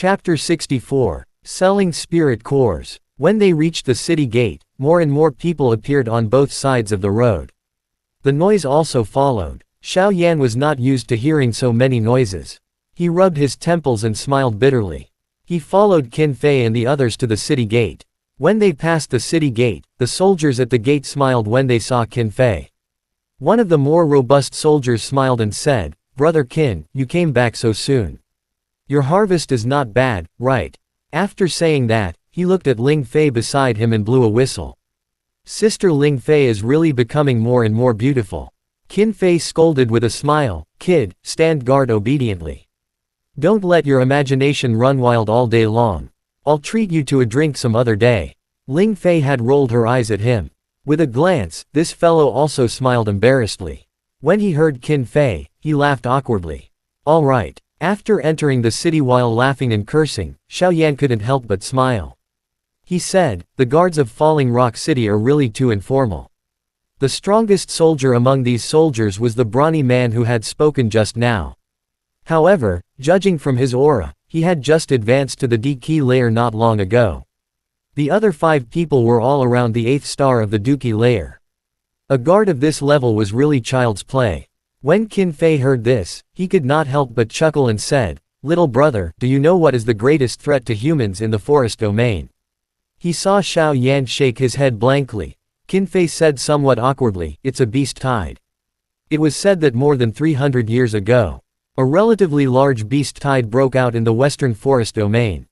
Chapter 64. Selling Spirit Cores. When they reached the city gate, more and more people appeared on both sides of the road. The noise also followed. Xiao Yan was not used to hearing so many noises. He rubbed his temples and smiled bitterly. He followed Qin Fei and the others to the city gate. When they passed the city gate, the soldiers at the gate smiled when they saw Qin Fei. One of the more robust soldiers smiled and said, "Brother Qin, you came back so soon. Your harvest is not bad, right?" After saying that, he looked at Ling Fei beside him and blew a whistle. Sister Ling Fei is really becoming more and more beautiful. Qin Fei scolded with a smile, "Kid, stand guard obediently. Don't let your imagination run wild all day long. I'll treat you to a drink some other day." Ling Fei had rolled her eyes at him. With a glance, this fellow also smiled embarrassedly. When he heard Qin Fei, he laughed awkwardly. "All right." After entering the city while laughing and cursing, Xiao Yan couldn't help but smile. He said, "The guards of Falling Rock City are really too informal." The strongest soldier among these soldiers was the brawny man who had spoken just now. However, judging from his aura, he had just advanced to the D-key layer not long ago. The other 5 people were all around the 8th star of the D-key layer. A guard of this level was really child's play. When Qin Fei heard this, he could not help but chuckle and said, "Little brother, do you know what is the greatest threat to humans in the forest domain?" He saw Xiao Yan shake his head blankly. Qin Fei said somewhat awkwardly, "It's a beast tide." It was said that more than 300 years ago, a relatively large beast tide broke out in the western forest domain.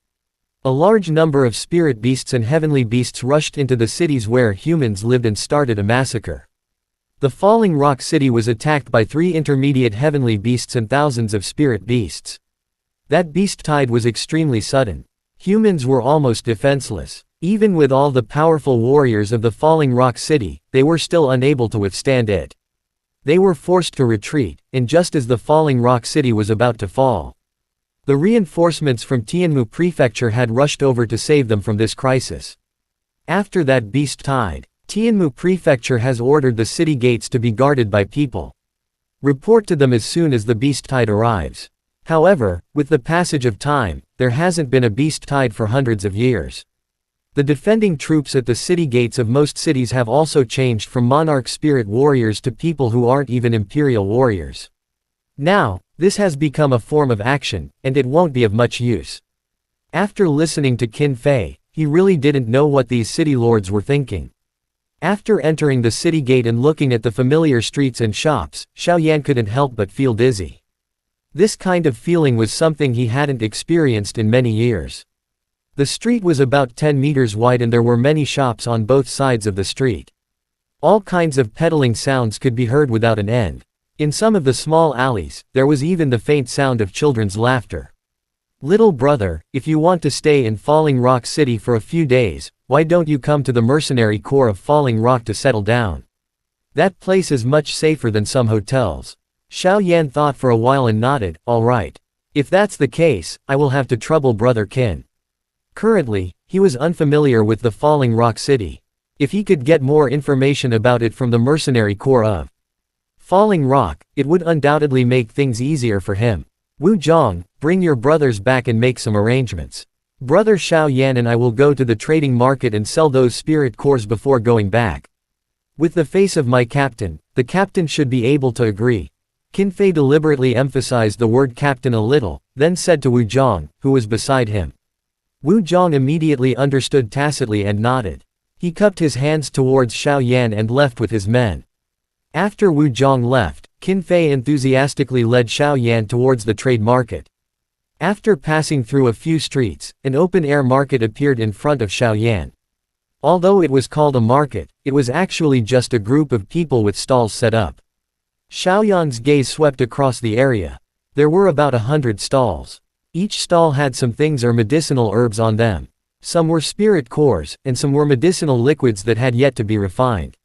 A large number of spirit beasts and heavenly beasts rushed into the cities where humans lived and started a massacre. The Falling Rock City was attacked by 3 intermediate heavenly beasts and thousands of spirit beasts. That beast tide was extremely sudden. Humans were almost defenseless. Even with all the powerful warriors of the Falling Rock City, they were still unable to withstand it. They were forced to retreat, and just as the Falling Rock City was about to fall, the reinforcements from Tianmu Prefecture had rushed over to save them from this crisis. After that beast tide, Tianmu Prefecture has ordered the city gates to be guarded by people. Report to them as soon as the beast tide arrives. However, with the passage of time, there hasn't been a beast tide for hundreds of years. The defending troops at the city gates of most cities have also changed from monarch spirit warriors to people who aren't even imperial warriors. Now, this has become a form of action, and it won't be of much use. After listening to Qin Fei, he really didn't know what these city lords were thinking. After entering the city gate and looking at the familiar streets and shops, Xiao Yan couldn't help but feel dizzy. This kind of feeling was something he hadn't experienced in many years. The street was about 10 meters wide and there were many shops on both sides of the street. All kinds of peddling sounds could be heard without an end. In some of the small alleys, there was even the faint sound of children's laughter. "Little brother, if you want to stay in Falling Rock City for a few days, why don't you come to the mercenary corps of Falling Rock to settle down? That place is much safer than some hotels." Xiao Yan thought for a while and nodded, "All right. If that's the case, I will have to trouble Brother Qin." Currently, he was unfamiliar with the Falling Rock City. If he could get more information about it from the mercenary corps of Falling Rock, it would undoubtedly make things easier for him. "Wu Zhang, bring your brothers back and make some arrangements. Brother Xiao Yan and I will go to the trading market and sell those spirit cores before going back." With the face of my captain, the captain should be able to agree. Qin Fei deliberately emphasized the word captain a little, then said to Wu Zhang, who was beside him. Wu Zhang immediately understood tacitly and nodded. He cupped his hands towards Xiao Yan and left with his men. After Wu Zhang left, Qin Fei enthusiastically led Xiao Yan towards the trade market. After passing through a few streets, an open-air market appeared in front of Xiao Yan. Although it was called a market, it was actually just a group of people with stalls set up. Xiao Yan's gaze swept across the area. There were about 100 stalls. Each stall had some things or medicinal herbs on them. Some were spirit cores, and some were medicinal liquids that had yet to be refined.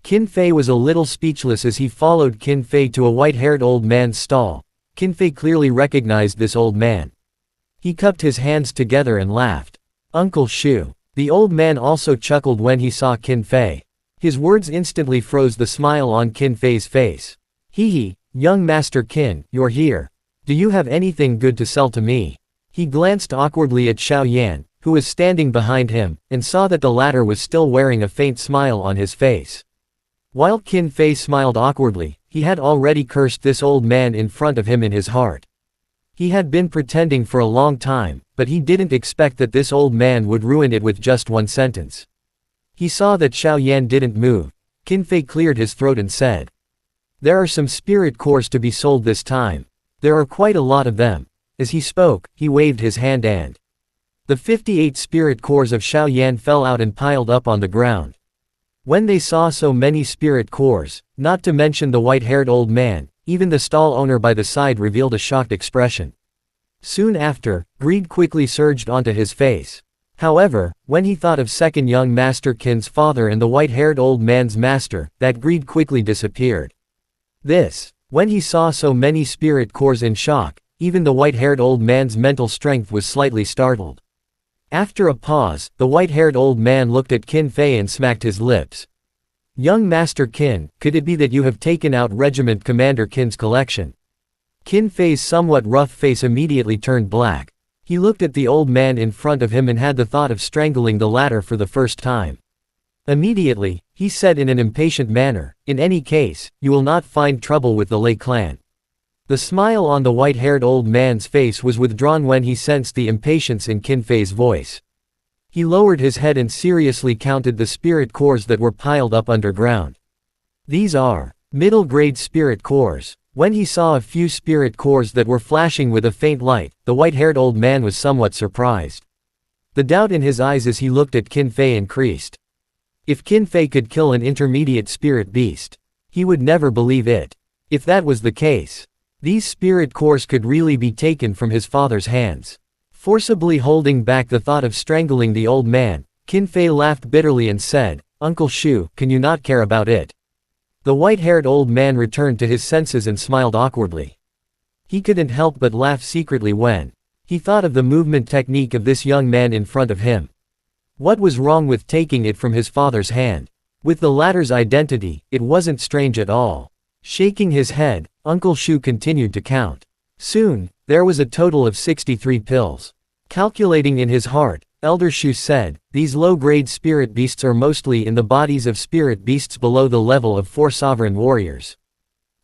Qin Fei was a little speechless as he followed Qin Fei to a white-haired old man's stall. Qin Fei clearly recognized this old man. He cupped his hands together and laughed. "Uncle Shu." The old man also chuckled when he saw Qin Fei. His words instantly froze the smile on Qin Fei's face. "Hee hee, young Master Qin, you're here. Do you have anything good to sell to me?" He glanced awkwardly at Xiao Yan, who was standing behind him, and saw that the latter was still wearing a faint smile on his face. While Qin Fei smiled awkwardly, he had already cursed this old man in front of him in his heart. He had been pretending for a long time, but he didn't expect that this old man would ruin it with just one sentence. He saw that Xiao Yan didn't move. Qin Fei cleared his throat and said, "There are some spirit cores to be sold this time. There are quite a lot of them." As he spoke, he waved his hand and the 58 spirit cores of Xiao Yan fell out and piled up on the ground. When they saw so many spirit cores, not to mention the white-haired old man, even the stall owner by the side revealed a shocked expression. Soon after, greed quickly surged onto his face. However, when he thought of second young Master Qin's father and the white-haired old man's master, that greed quickly disappeared. When he saw so many spirit cores in shock, even the white-haired old man's mental strength was slightly startled. After a pause, the white-haired old man looked at Qin Fei and smacked his lips. "Young Master Qin, could it be that you have taken out Regiment Commander Qin's collection?" Qin Fei's somewhat rough face immediately turned black. He looked at the old man in front of him and had the thought of strangling the latter for the first time. Immediately, he said in an impatient manner, "In any case, you will not find trouble with the Lei clan." The smile on the white-haired old man's face was withdrawn when he sensed the impatience in Qin Fei's voice. He lowered his head and seriously counted the spirit cores that were piled up underground. "These are middle-grade spirit cores." When he saw a few spirit cores that were flashing with a faint light, the white-haired old man was somewhat surprised. The doubt in his eyes as he looked at Qin Fei increased. If Qin Fei could kill an intermediate spirit beast, he would never believe it. If that was the case, these spirit cores could really be taken from his father's hands. Forcibly holding back the thought of strangling the old man, Qin Fei laughed bitterly and said, "Uncle Shu, can you not care about it?" The white-haired old man returned to his senses and smiled awkwardly. He couldn't help but laugh secretly when he thought of the movement technique of this young man in front of him. What was wrong with taking it from his father's hand? With the latter's identity, it wasn't strange at all. Shaking his head, Uncle Shu continued to count. Soon, there was a total of 63 pills. Calculating in his heart, Elder Shu said, "These low-grade spirit beasts are mostly in the bodies of spirit beasts below the level of 4 sovereign warriors.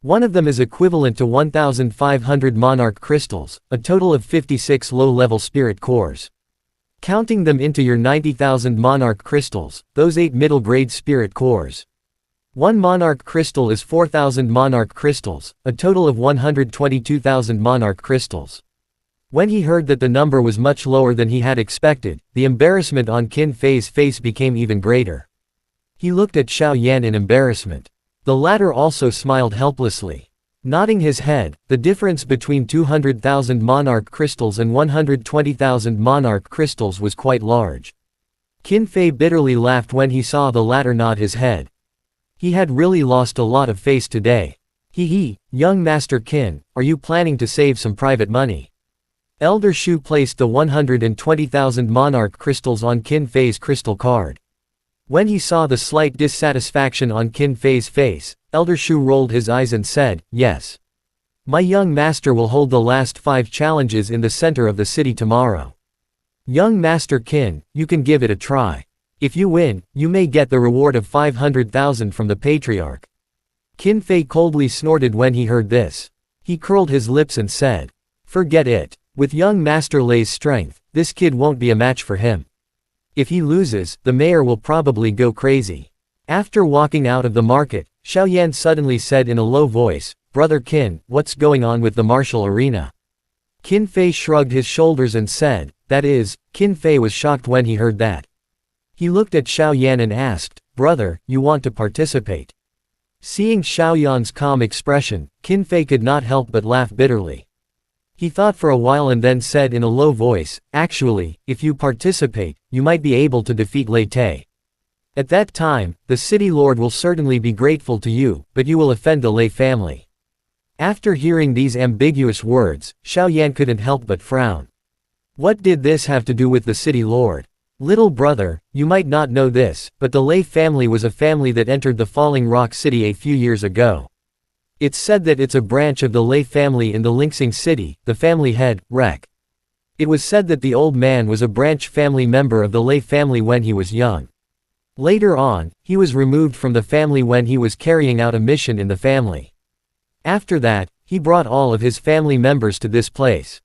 One of them is equivalent to 1,500 monarch crystals, a total of 56 low-level spirit cores. Counting them into your 90,000 monarch crystals, those 8 middle-grade spirit cores. One monarch crystal is 4,000 monarch crystals, a total of 122,000 monarch crystals." When he heard that the number was much lower than he had expected, the embarrassment on Qin Fei's face became even greater. He looked at Xiao Yan in embarrassment. The latter also smiled helplessly. Nodding his head, the difference between 200,000 monarch crystals and 120,000 monarch crystals was quite large. Qin Fei bitterly laughed when he saw the latter nod his head. He had really lost a lot of face today. Hee, young Master Qin, are you planning to save some private money?" Elder Shu placed the 120,000 monarch crystals on Qin Fei's crystal card. When he saw the slight dissatisfaction on Qin Fei's face, Elder Shu rolled his eyes and said, "Yes. My young master will hold the last 5 challenges in the center of the city tomorrow. Young Master Qin, you can give it a try. If you win, you may get the reward of 500,000 from the Patriarch." Qin Fei coldly snorted when he heard this. He curled his lips and said, "Forget it. With young Master Lei's strength, this kid won't be a match for him. If he loses, the mayor will probably go crazy." After walking out of the market, Xiao Yan suddenly said in a low voice, "Brother Qin, what's going on with the martial arena?" Qin Fei shrugged his shoulders and said, "That is." Qin Fei was shocked when he heard that. He looked at Xiao Yan and asked, "Brother, you want to participate?" Seeing Xiao Yan's calm expression, Qin Fei could not help but laugh bitterly. He thought for a while and then said in a low voice, "Actually, if you participate, you might be able to defeat Lei Te. At that time, the city lord will certainly be grateful to you, but you will offend the Lei family." After hearing these ambiguous words, Xiao Yan couldn't help but frown. What did this have to do with the city lord? Little brother, you might not know this, but the Lei family was a family that entered the Falling Rock City a few years ago. It's said that it's a branch of the Lei family in the Linxing City, the family head, Rek. It was said that the old man was a branch family member of the Lei family when he was young. Later on, he was removed from the family when he was carrying out a mission in the family. After that, he brought all of his family members to this place.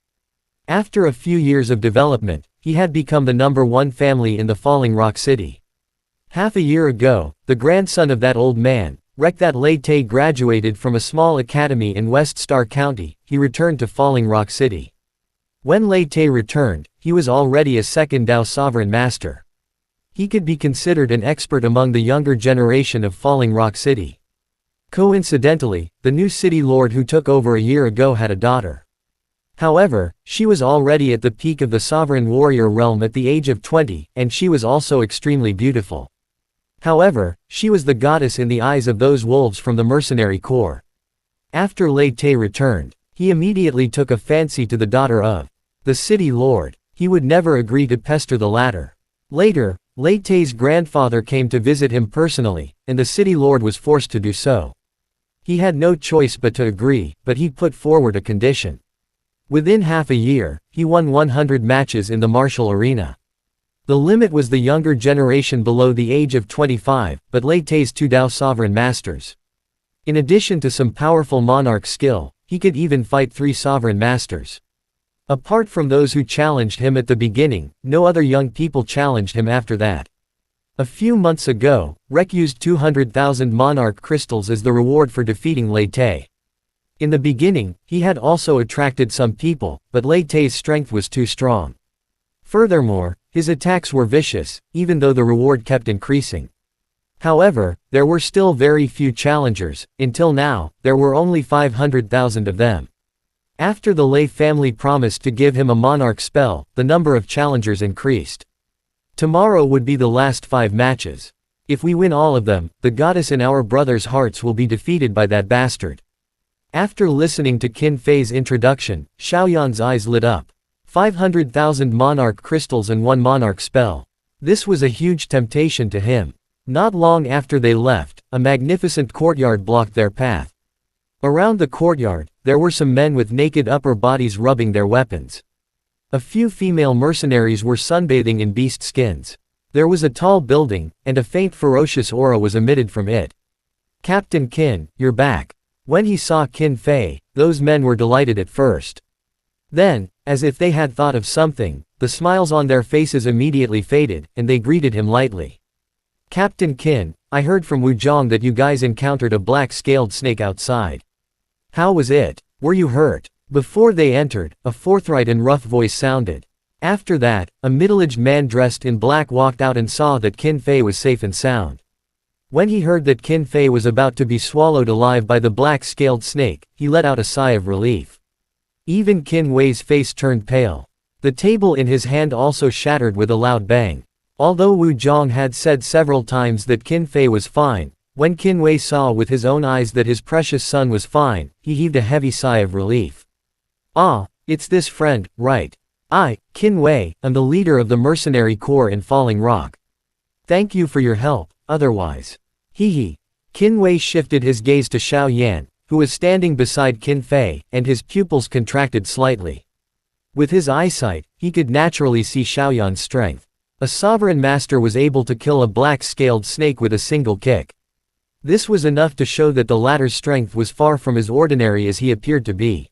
After a few years of development, he had become the #1 family in the Falling Rock City. Half a year ago, the grandson of that old man, that Lei Te, graduated from a small academy in West Star County. He returned to Falling Rock City. When Lei Te returned, he was already a second Dao Sovereign Master. He could be considered an expert among the younger generation of Falling Rock City. Coincidentally, the new city lord who took over a year ago had a daughter. However, she was already at the peak of the sovereign warrior realm at the age of 20, and she was also extremely beautiful. However, she was the goddess in the eyes of those wolves from the mercenary corps. After Lei Te returned, he immediately took a fancy to the daughter of the city lord. He would never agree to pester the latter. Later, Lei Te's grandfather came to visit him personally, and the city lord was forced to do so. He had no choice but to agree, but he put forward a condition. Within half a year, he won 100 matches in the martial arena. The limit was the younger generation below the age of 25, but Lei Te's 2 Dao Sovereign Masters. In addition to some powerful monarch skill, he could even fight 3 Sovereign Masters. Apart from those who challenged him at the beginning, no other young people challenged him after that. A few months ago, Rek used 200,000 monarch crystals as the reward for defeating Lei Te. In the beginning, he had also attracted some people, but Lei Te's strength was too strong. Furthermore, his attacks were vicious, even though the reward kept increasing. However, there were still very few challengers. Until now, there were only 500,000 of them. After the Lei family promised to give him a monarch spell, the number of challengers increased. Tomorrow would be the last 5 matches. If we win all of them, the goddess in our brothers' hearts will be defeated by that bastard. After listening to Qin Fei's introduction, Xiaoyan's eyes lit up. 500,000 monarch crystals and 1 monarch spell. This was a huge temptation to him. Not long after they left, a magnificent courtyard blocked their path. Around the courtyard, there were some men with naked upper bodies rubbing their weapons. A few female mercenaries were sunbathing in beast skins. There was a tall building, and a faint ferocious aura was emitted from it. "Captain Qin, you're back." When he saw Qin Fei, those men were delighted at first. Then, as if they had thought of something, the smiles on their faces immediately faded, and they greeted him lightly. "Captain Qin, I heard from Wuzhong that you guys encountered a black-scaled snake outside. How was it? Were you hurt?" Before they entered, a forthright and rough voice sounded. After that, a middle-aged man dressed in black walked out and saw that Qin Fei was safe and sound. When he heard that Qin Fei was about to be swallowed alive by the black-scaled snake, he let out a sigh of relief. Even Qin Wei's face turned pale. The table in his hand also shattered with a loud bang. Although Wu Zhong had said several times that Qin Fei was fine, when Qin Wei saw with his own eyes that his precious son was fine, he heaved a heavy sigh of relief. "Ah, it's this friend, right? I, Qin Wei, am the leader of the mercenary corps in Falling Rock. Thank you for your help, otherwise." Hee. Qin Wei shifted his gaze to Xiao Yan, who was standing beside Qin Fei, and his pupils contracted slightly. With his eyesight, he could naturally see Xiaoyan's strength. A sovereign master was able to kill a black-scaled snake with a single kick. This was enough to show that the latter's strength was far from as ordinary as he appeared to be.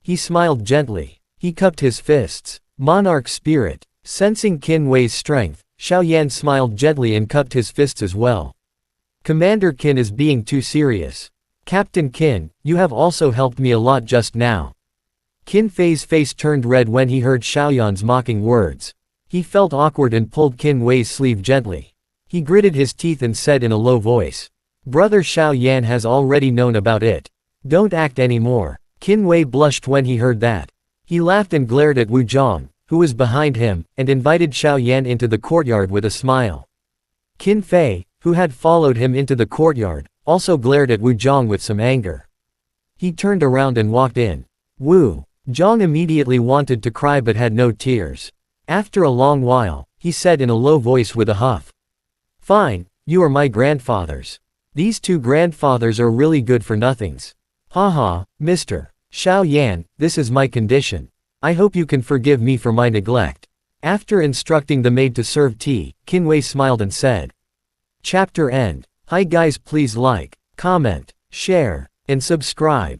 He smiled gently. He cupped his fists. Monarch spirit. Sensing Qin Wei's strength, Xiao Yan smiled gently and cupped his fists as well. "Commander Qin is being too serious. Captain Qin, you have also helped me a lot just now." Qin Fei's face turned red when he heard Xiaoyan's mocking words. He felt awkward and pulled Qin Wei's sleeve gently. He gritted his teeth and said in a low voice, "Brother Xiao Yan has already known about it. Don't act anymore." Qin Wei blushed when he heard that. He laughed and glared at Wu Zhong, who was behind him, and invited Xiao Yan into the courtyard with a smile. Qin Fei, who had followed him into the courtyard, also glared at Wu Zhong with some anger. He turned around and walked in. Wu Zhong immediately wanted to cry but had no tears. After a long while, he said in a low voice with a huff. "Fine, you are my grandfathers. These 2 grandfathers are really good for nothings. Haha, Mr. Xiao Yan, this is my condition. I hope you can forgive me for my neglect. After instructing the maid to serve tea, Kinwei smiled and said. Chapter end. Hi guys, please like, comment, share, and subscribe.